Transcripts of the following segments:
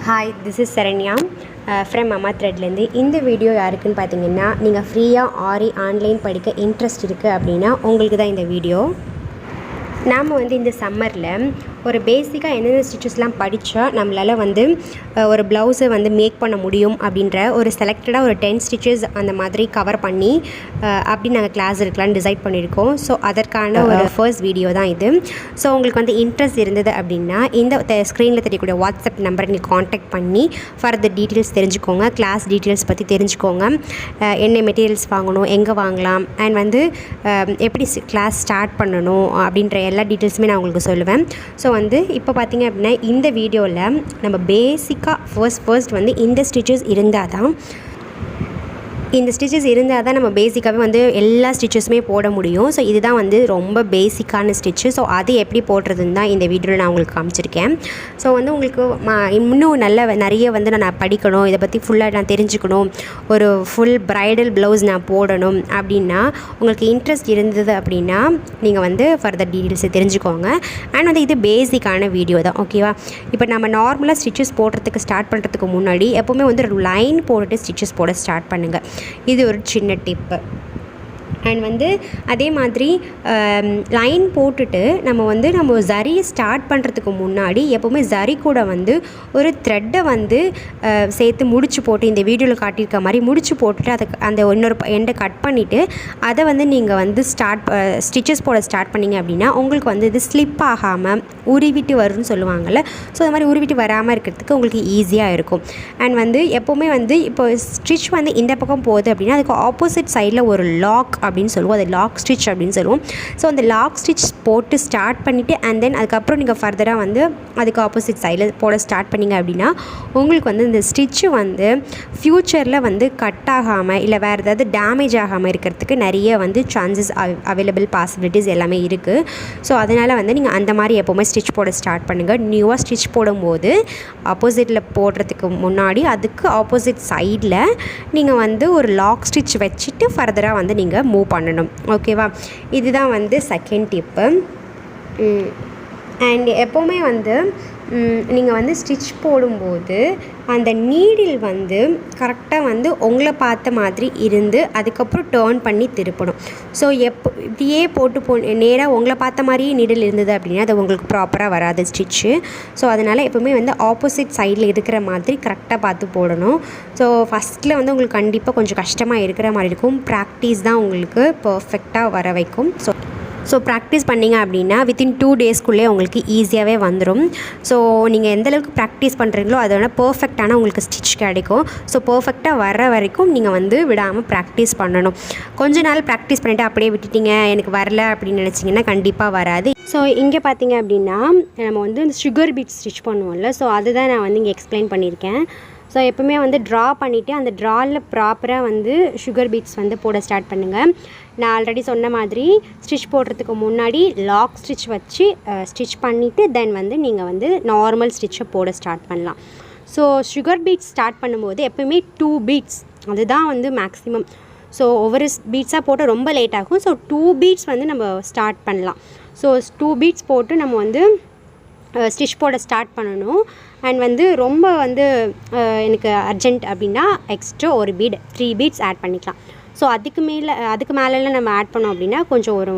Hi, this is Saranya from Mama Threadலேருந்து இந்த video யாருக்குன்னு பார்த்தீங்கன்னா நீங்கள் ஃப்ரீயாக ஆரி ஆன்லைன் படிக்க இன்ட்ரெஸ்ட் இருக்குது அப்படின்னா உங்களுக்கு தான் இந்த வீடியோ. நாம் இந்த சம்மரில் ஒரு பேசிக்காக எந்தெந்த ஸ்டிச்சஸ்லாம் படித்தா நம்மளால் ஒரு ப்ளவுஸை மேக் பண்ண முடியும் அப்படின்ற ஒரு செலக்டடாக ஒரு 10 ஸ்டிச்சஸ் அந்த மாதிரி கவர் பண்ணி அப்படி நாங்கள் கிளாஸ் இருக்கலாம்னு டிசைட் பண்ணியிருக்கோம். ஸோ அதற்கான ஒரு ஃபர்ஸ்ட் வீடியோ தான் இது. ஸோ உங்களுக்கு இன்ட்ரெஸ்ட் இருந்தது அப்படின்னா இந்த ஸ்க்ரீனில் தெரியக்கூடிய வாட்ஸ்அப் நம்பரை நீங்கள் காண்டாக்ட் பண்ணி ஃபர்தர் டீட்டெயில்ஸ் தெரிஞ்சுக்கோங்க, கிளாஸ் டீட்டெயில்ஸ் பற்றி தெரிஞ்சுக்கோங்க, என்ன மெட்டீரியல்ஸ் வாங்கணும், எங்கே வாங்கலாம், அண்ட் எப்படி கிளாஸ் ஸ்டார்ட் பண்ணணும் அப்படின்ற எல்லா டீட்டெயில்ஸுமே நான் உங்களுக்கு சொல்லுவேன். ஸோ இப்போ பார்த்தீங்க அப்படின்னா இந்த வீடியோவில் நம்ம பேசிக்காக ஃபர்ஸ்ட் இந்த ஸ்டிச்சஸ் இருந்தால் தான் நம்ம பேசிக்காகவே எல்லா ஸ்டிச்சஸுமே போட முடியும். ஸோ இதுதான் ரொம்ப பேசிக்கான ஸ்டிச்சு. ஸோ அது எப்படி போடுறதுன்னு தான் இந்த வீடியோவில் நான் உங்களுக்கு காமிச்சிருக்கேன். ஸோ உங்களுக்கு இன்னும் நிறைய நான் படிக்கணும், இதை பற்றி ஃபுல்லாக நான் தெரிஞ்சுக்கணும், ஒரு ஃபுல் ப்ரைடல் ப்ளவுஸ் நான் போடணும் அப்படின்னா உங்களுக்கு இன்ட்ரெஸ்ட் இருந்தது அப்படின்னா நீங்கள் ஃபர்தர் டீட்டெயில்ஸை தெரிஞ்சுக்கோங்க. அண்ட் இது பேசிக்கான வீடியோ தான், ஓகேவா? இப்போ நம்ம நார்மலாக ஸ்டிச்சஸ் போடுறதுக்கு ஸ்டார்ட் பண்ணுறதுக்கு முன்னாடி எப்போவுமே ஒரு லைன் போட்டுட்டு ஸ்டிச்சஸ் போட ஸ்டார்ட் பண்ணுங்கள். இது ஒரு சின்ன டிப்பு. அண்ட் அதே மாதிரி லைன் போட்டுட்டு நம்ம ஜரியை ஸ்டார்ட் பண்ணுறதுக்கு முன்னாடி எப்போவுமே ஜரி கூட ஒரு த்ரெட்டை சேர்த்து முடிச்சு போட்டு இந்த காட்டியிருக்க மாதிரி முடிச்சு போட்டுட்டு அதை அந்த இன்னொரு எண்டை கட் பண்ணிவிட்டு அதை நீங்கள் ஸ்டிச்சஸ் போட ஸ்டார்ட் பண்ணிங்க அப்படின்னா உங்களுக்கு இது ஸ்லிப் ஆகாமல் உருவிட்டு வரும்னு சொல்லுவாங்கள்ல. ஸோ அது மாதிரி உருவிட்டு வராமல் இருக்கிறதுக்கு உங்களுக்கு ஈஸியாக இருக்கும். அண்ட் எப்போவுமே இப்போ ஸ்டிச் இந்த பக்கம் போகுது அப்படின்னா அதுக்கு ஆப்போசிட் சைடில் ஒரு லாக் அப்படின்னு சொல்லுவோம், அது லாக் ஸ்டிச் அப்படின்னு சொல்லுவோம். ஸோ அந்த லாக் ஸ்டிச் போட்டு ஸ்டார்ட் பண்ணிவிட்டு அண்ட் தென் அதுக்கப்புறம் நீங்கள் ஃபர்தராக அதுக்கு ஆப்போசிட் சைடில் போட ஸ்டார்ட் பண்ணிங்க அப்படின்னா உங்களுக்கு இந்த ஸ்டிச்சு ஃப்யூச்சரில் கட் ஆகாமல் இல்லை வேறு ஏதாவது டேமேஜ் ஆகாமல் இருக்கிறதுக்கு நிறைய சான்சஸ் அவைலபிள் பாசிபிலிட்டிஸ் எல்லாமே இருக்குது. ஸோ அதனால் நீங்கள் அந்த மாதிரி எப்போவுமே ஸ்டிச் போட ஸ்டார்ட் பண்ணுங்கள். நியூவாக ஸ்டிச் போடும்போது ஆப்போசிட்டில் போடுறதுக்கு முன்னாடி அதுக்கு ஆப்போசிட் சைடில் நீங்கள் ஒரு லாக் ஸ்டிச் வச்சுட்டு ஃபர்தராக நீங்கள் மூவ் பண்ணணும், ஓகேவா? இதுதான் செகண்ட் டிப்பு. அண்ட் எப்போவுமே நீங்கள் ஸ்டிச் போடும்போது அந்த நீடில் கரெக்டாக உங்களை பார்த்த மாதிரி இருந்து அதுக்கப்புறம் டேர்ன் பண்ணி திருப்பணும். ஸோ இப்படியே போட்டு நேராக உங்களை பார்த்த மாதிரியே நீடில் இருந்தது அப்படின்னா அது உங்களுக்கு ப்ராப்பராக வராது ஸ்டிச்சு. ஸோ அதனால் எப்போவுமே ஆப்போசிட் சைடில் இருக்கிற மாதிரி கரெக்டாக பார்த்து போடணும். ஸோ ஃபஸ்ட்டில் உங்களுக்கு கண்டிப்பாக கொஞ்சம் கஷ்டமாக இருக்கிற மாதிரி இருக்கும். ப்ராக்டிஸ் தான் உங்களுக்கு பர்ஃபெக்டாக வர வைக்கும். ஸோ ப்ராக்டிஸ் பண்ணிங்க அப்படின்னா வித்தின் 2 டேஸ்க்குள்ளே உங்களுக்கு ஈஸியாகவே வந்துடும். ஸோ நீங்கள் எந்தளவுக்கு ப்ராக்டிஸ் பண்ணுறீங்களோ அதோட பர்ஃபெக்டான உங்களுக்கு ஸ்டிச் கிடைக்கும். ஸோ பர்ஃபெக்டாக வர வரைக்கும் நீங்கள் விடாமல் ப்ராக்டிஸ் பண்ணணும். கொஞ்ச நாள் ப்ராக்டிஸ் பண்ணிவிட்டு அப்படியே விட்டுட்டீங்க, எனக்கு வரல அப்படின்னு நினச்சிங்கன்னா கண்டிப்பாக வராது. ஸோ இங்கே பார்த்தீங்க அப்படின்னா நம்ம சுகர் பீட்ஸ் ஸ்டிச் பண்ணுவோம்ல, ஸோ அதுதான் நான் இங்கே எக்ஸ்பிளைன் பண்ணியிருக்கேன். ஸோ எப்போவுமே ட்ரா பண்ணிவிட்டு அந்த ட்ராவில் ப்ராப்பராக சுகர் பீட்ஸ் போட ஸ்டார்ட் பண்ணுங்கள். நான் ஆல்ரெடி சொன்ன மாதிரி ஸ்டிச் போடுறதுக்கு முன்னாடி லாக் ஸ்டிச் வச்சு ஸ்டிச் பண்ணிவிட்டு தென் நீங்கள் நார்மல் ஸ்டிச்சை போட ஸ்டார்ட் பண்ணலாம். ஸோ சுகர் பீட்ஸ் ஸ்டார்ட் பண்ணும்போது எப்போயுமே 2 பீட்ஸ் அதுதான் மேக்ஸிமம். ஸோ ஒவ்வொரு பீட்ஸாக போட்டு ரொம்ப லேட் ஆகும். ஸோ 2 பீட்ஸ் நம்ம ஸ்டார்ட் பண்ணலாம். ஸோ 2 பீட்ஸ் போட்டு நம்ம ஸ்டிச் போட ஸ்டார்ட் பண்ணணும். அண்ட் ரொம்ப எனக்கு அர்ஜென்ட் அப்படின்னா எக்ஸ்ட்ரா ஒரு பீட் 3 பீட்ஸ் ஆட் பண்ணிக்கலாம். ஸோ அதுக்கு மேலெல்லாம் நம்ம ஆட் பண்ணோம் அப்படின்னா கொஞ்சம் ஒரு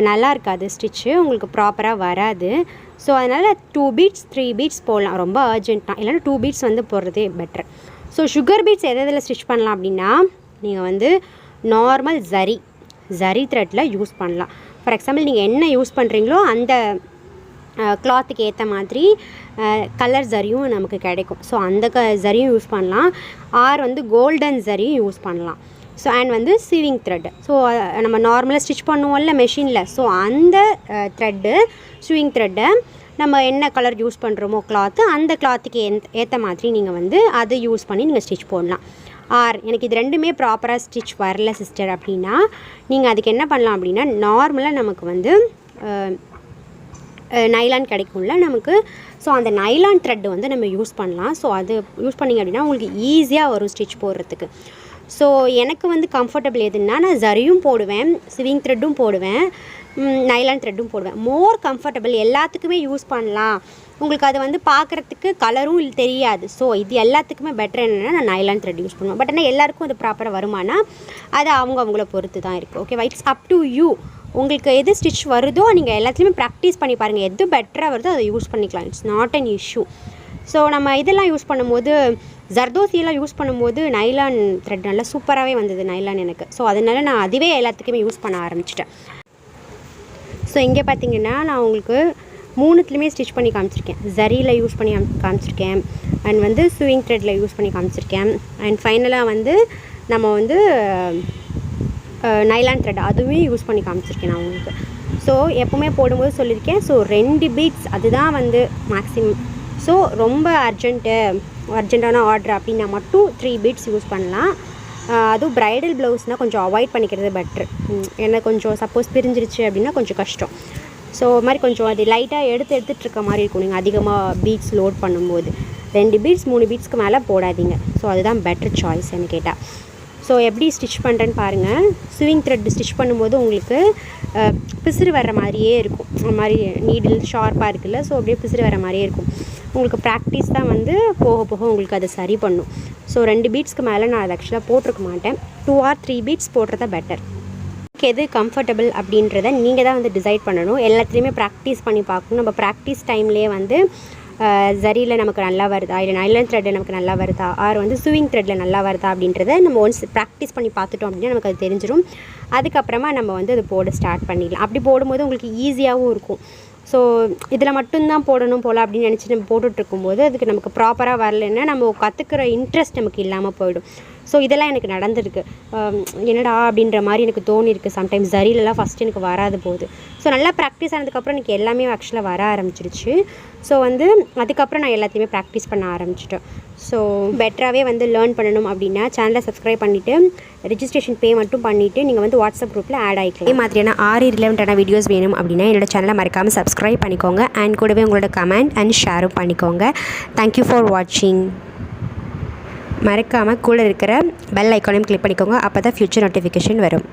நல்லா இருக்காது, ஸ்டிச்சு உங்களுக்கு ப்ராப்பராக வராது. ஸோ அதனால் 2 பீட்ஸ் 3 பீட்ஸ் போடலாம் ரொம்ப அர்ஜென்ட்னா, இல்லைன்னா 2 பீட்ஸ் போடுறதே பெட்டர். ஸோ சுகர் பீட்ஸ் எதில் ஸ்டிச் பண்ணலாம் அப்படின்னா நீங்கள் நார்மல் ஜரி த்ரெட்டில் யூஸ் பண்ணலாம். ஃபார் எக்ஸாம்பிள் நீங்கள் என்ன யூஸ் பண்ணுறீங்களோ அந்த கிளாத்துக்கு ஏற்ற மாதிரி கலர் ஜரியும் நமக்கு கிடைக்கும். ஸோ அந்த ஜரியும் யூஸ் பண்ணலாம், ஆர் கோல்டன் ஜரியும் யூஸ் பண்ணலாம். ஸோ அண்ட் சீவிங் த்ரெட்டு, ஸோ நம்ம நார்மலாக ஸ்டிச் பண்ணுவோம்ல மெஷினில், ஸோ அந்த த்ரெட்டு ஸ்விங் த்ரெட்டை நம்ம என்ன கலர் யூஸ் பண்ணுறோமோ கிளாத்து அந்த கிளாத்துக்கு ஏற்ற மாதிரி நீங்கள் அதை யூஸ் பண்ணி நீங்கள் ஸ்டிச் போடலாம். ஆர் எனக்கு இது ரெண்டுமே ப்ராப்பராக ஸ்டிச் வரல சிஸ்டர் அப்படின்னா நீங்கள் அதுக்கு என்ன பண்ணலாம் அப்படின்னா நார்மலாக நமக்கு நைலான் கிடைக்கும்ல நமக்கு, ஸோ அந்த நைலான் த்ரெட்டு நம்ம யூஸ் பண்ணலாம். ஸோ அது யூஸ் பண்ணிங்க அப்படின்னா உங்களுக்கு ஈஸியாக வரும் ஸ்டிச் போடுறதுக்கு. ஸோ எனக்கு கம்ஃபர்டபுள் எதுன்னா நான் ஜரியும் போடுவேன், ஸ்விங் த்ரெட்டும் போடுவேன், நைலான் த்ரெட்டும் போடுவேன். மோர் கம்ஃபர்டபுள் எல்லாத்துக்குமே யூஸ் பண்ணலாம் உங்களுக்கு அது வந்து பார்க்குறதுக்கு கலரும் தெரியாது. ஸோ இது எல்லாத்துக்குமே பெட்டர் என்னென்னா நான் நைலான் த்ரெட் யூஸ் பண்ணுவேன். பட் ஆனால் எல்லாருக்கும் அது ப்ராப்பராக வருமானா அது அவங்கள பொறுத்து தான் இருக்குது. ஓகேவா, இட்ஸ் அப் டு யூ. உங்களுக்கு எது ஸ்டிச் வருதோ நீங்கள் எல்லாத்துலேயுமே ப்ராக்டிஸ் பண்ணி பாருங்கள். எது பெட்டராக வருதோ அதை யூஸ் பண்ணிக்கலாம். It's not an issue. So நம்ம இதெல்லாம் யூஸ் பண்ணும்போது ஜர்தோசியெல்லாம் யூஸ் பண்ணும்போது நைலான் த்ரெட் நல்லா சூப்பராகவே வந்தது நைலான் எனக்கு. ஸோ அதனால நான் அதுவே எல்லாத்துக்குமே யூஸ் பண்ண ஆரம்பிச்சிட்டேன். ஸோ இங்கே பார்த்தீங்கன்னா நான் உங்களுக்கு 3த்துலேயுமே ஸ்டிச் பண்ணி காமிச்சிருக்கேன். ஜரியில் யூஸ் பண்ணி காமிச்சிருக்கேன், அண்ட் வந்து ஸ்விங் த்ரெட்டில் யூஸ் பண்ணி காமிச்சிருக்கேன், அண்ட் ஃபைனலாக வந்து நம்ம வந்து நைலான் த்ரெட் அதுவுமே யூஸ் பண்ணி காமிச்சிருக்கேன் நான் உங்களுக்கு. ஸோ எப்போவுமே போடும்போது சொல்லியிருக்கேன். ஸோ 2 பீட்ஸ் அதுதான் வந்து மேக்ஸிமம். ஸோ ரொம்ப அர்ஜென்ட்டான ஆர்டர் அப்படின்னா மட்டும் 3 பீட்ஸ் யூஸ் பண்ணலாம். அதுவும் ப்ரைடல் ப்ளவுஸ்னால் கொஞ்சம் அவாய்ட் பண்ணிக்கிறது பெட்ரு. ஏன்னா கொஞ்சம் சப்போஸ் பிரிஞ்சிருச்சு அப்படின்னா கொஞ்சம் கஷ்டம். ஸோ மாதிரி கொஞ்சம் அது லைட்டாக எடுத்துகிட்ருக்க மாதிரி இருக்கும் நீங்கள் அதிகமாக பீட்ஸ் லோட் பண்ணும்போது. 2 பீட்ஸ் 3 பீட்ஸ்க்கு மேலே போடாதீங்க. ஸோ அதுதான் பெட்டர் சாய்ஸ் என்ன கேட்டால். ஸோ எப்படி ஸ்டிச் பண்ணுறேன்னு பாருங்கள். ஸ்விங் த்ரெட் ஸ்டிச் பண்ணும்போது உங்களுக்கு பிசிறு வர்ற மாதிரியே இருக்கும். அந்த மாதிரி நீடில் ஷார்ப்பாக இருக்குல்ல, ஸோ அப்படியே பிசிறு வர மாதிரியே இருக்கும். உங்களுக்கு ப்ராக்டிஸ் தான் வந்து போக போக உங்களுக்கு அதை சரி பண்ணும். ஸோ 2 பீட்ஸ்க்கு மேலே நான் அதை ஆக்சுவலாக போட்டிருக்க மாட்டேன். 2 or 3 பீட்ஸ் போடுறதா பெட்டர். எது கம்ஃபர்டபுள் அப்படின்றத நீங்கள் தான் வந்து டிசைட் பண்ணணும். எல்லாத்துலேயுமே ப்ராக்டிஸ் பண்ணி பார்க்கணும். நம்ம ப்ராக்டிஸ் டைம்லேயே வந்து ஜரியில் நமக்கு நல்லா வருதா, இல்லை நைலான் த்ரெட்டில் நமக்கு நல்லா வருதா, ஆர் வந்து ஸ்விங் த்ரெட்டில் நல்லா வருதா அப்படின்றத நம்ம ஒன்ஸ் ப்ராக்டிஸ் பண்ணி பார்த்துட்டோம் அப்படின்னா நமக்கு அது தெரிஞ்சிடும். அதுக்கப்புறமா நம்ம வந்து அது போட ஸ்டார்ட் பண்ணிடலாம். அப்படி போடும்போது உங்களுக்கு ஈஸியாகவும் இருக்கும். ஸோ இதில் மட்டும்தான் போடணும் போல் அப்படின்னு நினச்சி நம்ம போட்டுட்ருக்கும்போது அதுக்கு நமக்கு ப்ராப்பராக வரலைன்னா நம்ம கற்றுக்கிற இன்ட்ரெஸ்ட் நமக்கு இல்லாமல் போயிடும். ஸோ இதெல்லாம் எனக்கு நடந்திருக்கு. என்னடா அப்படின்ற மாதிரி எனக்கு தோணியிருக்கு சம்டைம்ஸ். ஜரிலெலாம் ஃபஸ்ட்டு எனக்கு வராது போகுது. ஸோ நல்லா ப்ராக்டிஸ் ஆனதுக்கப்புறம் எனக்கு எல்லாமே ஆக்சுவலாக வர ஆரம்பிச்சிருச்சு. ஸோ வந்து அதுக்கப்புறம் நான் எல்லாத்தையுமே ப்ராக்டிஸ் பண்ண ஆரம்பிச்சிட்டேன். ஸோ பெட்டராகவே வந்து லேர்ன் பண்ணணும் அப்படின்னா சேனலை சப்ஸ்கிரைப் பண்ணிவிட்டு ரெஜிஸ்ட்ரேஷன் பே மட்டும் பண்ணிவிட்டு நீங்கள் வந்து வாட்ஸ்அப் குரூப்பில் ஆட் ஆகிக்கலாம். இதே மாதிரியான 6 ரிலவெண்ட்டான வீடியோஸ் வேணும் அப்படின்னா என்னோடய சேனலை மறக்காமல் சப்ஸ்கிரைப் பண்ணிக்கோங்க. அண்ட் கூடவே உங்களோட கமெண்ட் அண்ட் ஷேரும் பண்ணிக்கோங்க. தேங்க்யூ ஃபார் வாட்சிங். மறக்காமல் கூட இருக்கிற பெல் ஐக்கானையும் கிளிக் பண்ணிக்கோங்க. அப்போ தான் ஃப்யூச்சர் நோட்டிஃபிகேஷன் வரும்.